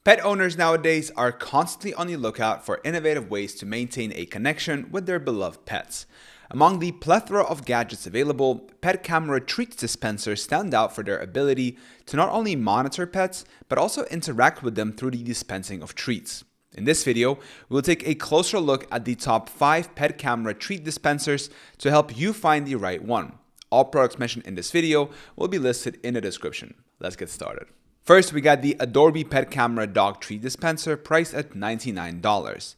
Pet owners nowadays are constantly on the lookout for innovative ways to maintain a connection with their beloved pets. Among the plethora of gadgets available, pet camera treat dispensers stand out for their ability to not only monitor pets, but also interact with them through the dispensing of treats. In this video, we'll take a closer look at the top 5 pet camera treat dispensers to help you find the right one. All products mentioned in this video will be listed in the description. Let's get started. First, we got the Adorbee Pet Camera Dog Treat Dispenser priced at $99.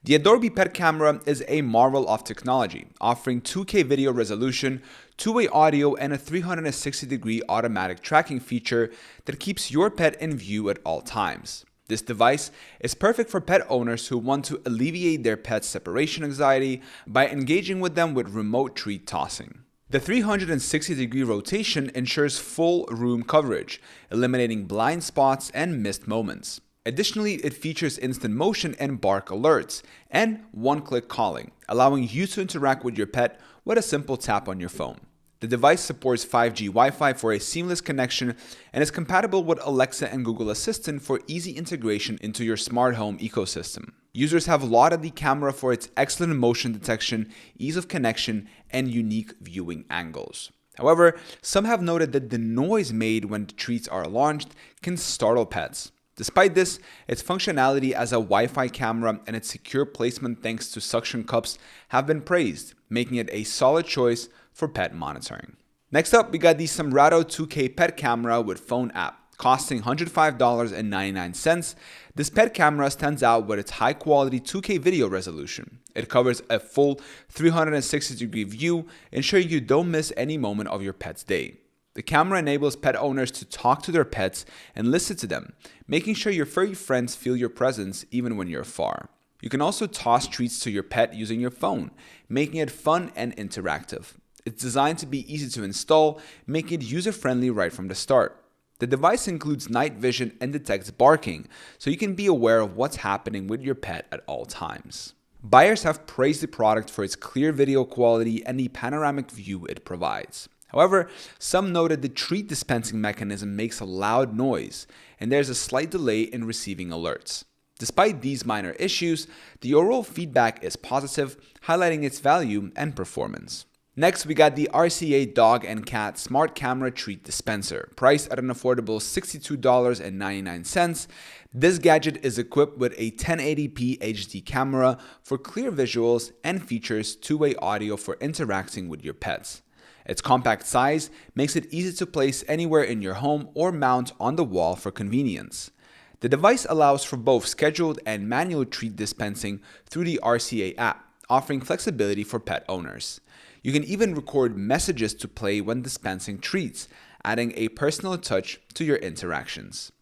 The Adorbee Pet Camera is a marvel of technology, offering 2K video resolution, two-way audio, and a 360-degree automatic tracking feature that keeps your pet in view at all times. This device is perfect for pet owners who want to alleviate their pet's separation anxiety by engaging with them with remote treat tossing. The 360-degree rotation ensures full room coverage, eliminating blind spots and missed moments. Additionally, it features instant motion and bark alerts, and one-click calling, allowing you to interact with your pet with a simple tap on your phone. The device supports 5G Wi-Fi for a seamless connection and is compatible with Alexa and Google Assistant for easy integration into your smart home ecosystem. Users have lauded the camera for its excellent motion detection, ease of connection, and unique viewing angles. However, some have noted that the noise made when the treats are launched can startle pets. Despite this, its functionality as a Wi-Fi camera and its secure placement thanks to suction cups have been praised, making it a solid choice for pet monitoring. Next up, we got the Samrado 2K pet camera with phone app. Costing $105.99, this pet camera stands out with its high-quality 2K video resolution. It covers a full 360-degree view, ensuring you don't miss any moment of your pet's day. The camera enables pet owners to talk to their pets and listen to them, making sure your furry friends feel your presence even when you're far. You can also toss treats to your pet using your phone, making it fun and interactive. It's designed to be easy to install, making it user-friendly right from the start. The device includes night vision and detects barking, so you can be aware of what's happening with your pet at all times. Buyers have praised the product for its clear video quality and the panoramic view it provides. However, some noted the treat dispensing mechanism makes a loud noise, and there's a slight delay in receiving alerts. Despite these minor issues, the overall feedback is positive, highlighting its value and performance. Next, we got the RCA Dog and Cat Smart Camera Treat Dispenser, priced at an affordable $62.99. This gadget is equipped with a 1080p HD camera for clear visuals and features two-way audio for interacting with your pets. Its compact size makes it easy to place anywhere in your home or mount on the wall for convenience. The device allows for both scheduled and manual treat dispensing through the RCA app, offering flexibility for pet owners. You can even record messages to play when dispensing treats, adding a personal touch to your interactions.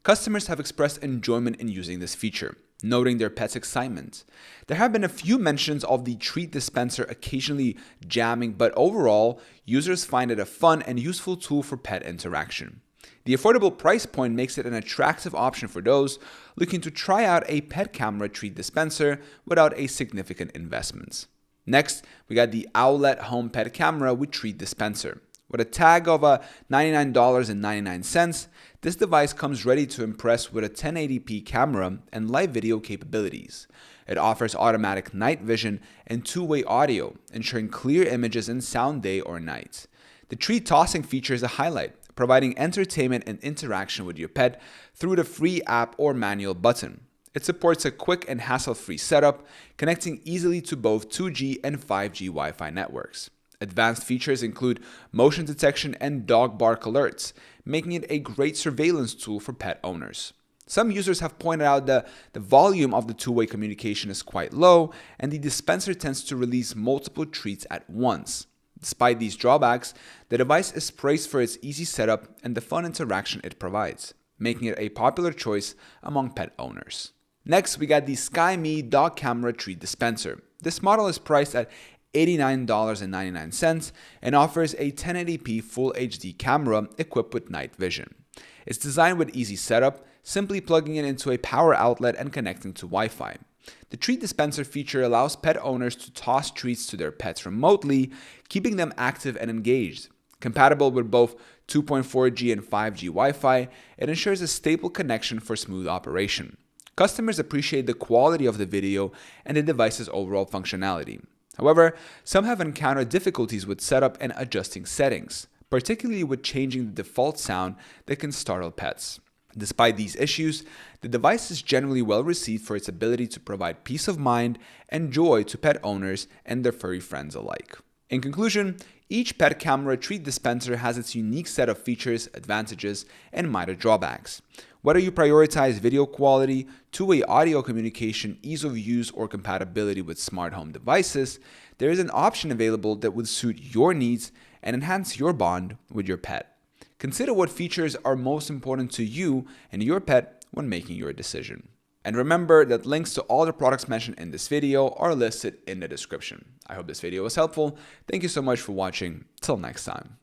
Customers have expressed enjoyment in using this feature, noting their pet's excitement. There have been a few mentions of the treat dispenser occasionally jamming, but overall, users find it a fun and useful tool for pet interaction. The affordable price point makes it an attractive option for those looking to try out a pet camera treat dispenser without a significant investment. Next, we got the Owlet home pet camera with treat dispenser. With a tag of $99.99, this device comes ready to impress with a 1080p camera and live video capabilities. It offers automatic night vision and two-way audio, ensuring clear images in sound day or night. The treat tossing feature is a highlight, providing entertainment and interaction with your pet through the free app or manual button. It supports a quick and hassle-free setup, connecting easily to both 2G and 5G Wi-Fi networks. Advanced features include motion detection and dog bark alerts, making it a great surveillance tool for pet owners. Some users have pointed out that the volume of the two-way communication is quite low, and the dispenser tends to release multiple treats at once. Despite these drawbacks, the device is praised for its easy setup and the fun interaction it provides, making it a popular choice among pet owners. Next, we got the SKYMEE Dog Camera Treat Dispenser. This model is priced at $89.99 and offers a 1080p Full HD camera equipped with night vision. It's designed with easy setup, simply plugging it into a power outlet and connecting to Wi-Fi. The treat dispenser feature allows pet owners to toss treats to their pets remotely, keeping them active and engaged. Compatible with both 2.4G and 5G Wi-Fi, it ensures a stable connection for smooth operation. Customers appreciate the quality of the video and the device's overall functionality. However, some have encountered difficulties with setup and adjusting settings, particularly with changing the default sound that can startle pets. Despite these issues, the device is generally well received for its ability to provide peace of mind and joy to pet owners and their furry friends alike. In conclusion, each pet camera treat dispenser has its unique set of features, advantages, and minor drawbacks. Whether you prioritize video quality, two-way audio communication, ease of use, or compatibility with smart home devices, there is an option available that would suit your needs and enhance your bond with your pet. Consider what features are most important to you and your pet when making your decision. And remember that links to all the products mentioned in this video are listed in the description. I hope this video was helpful. Thank you so much for watching. Till next time.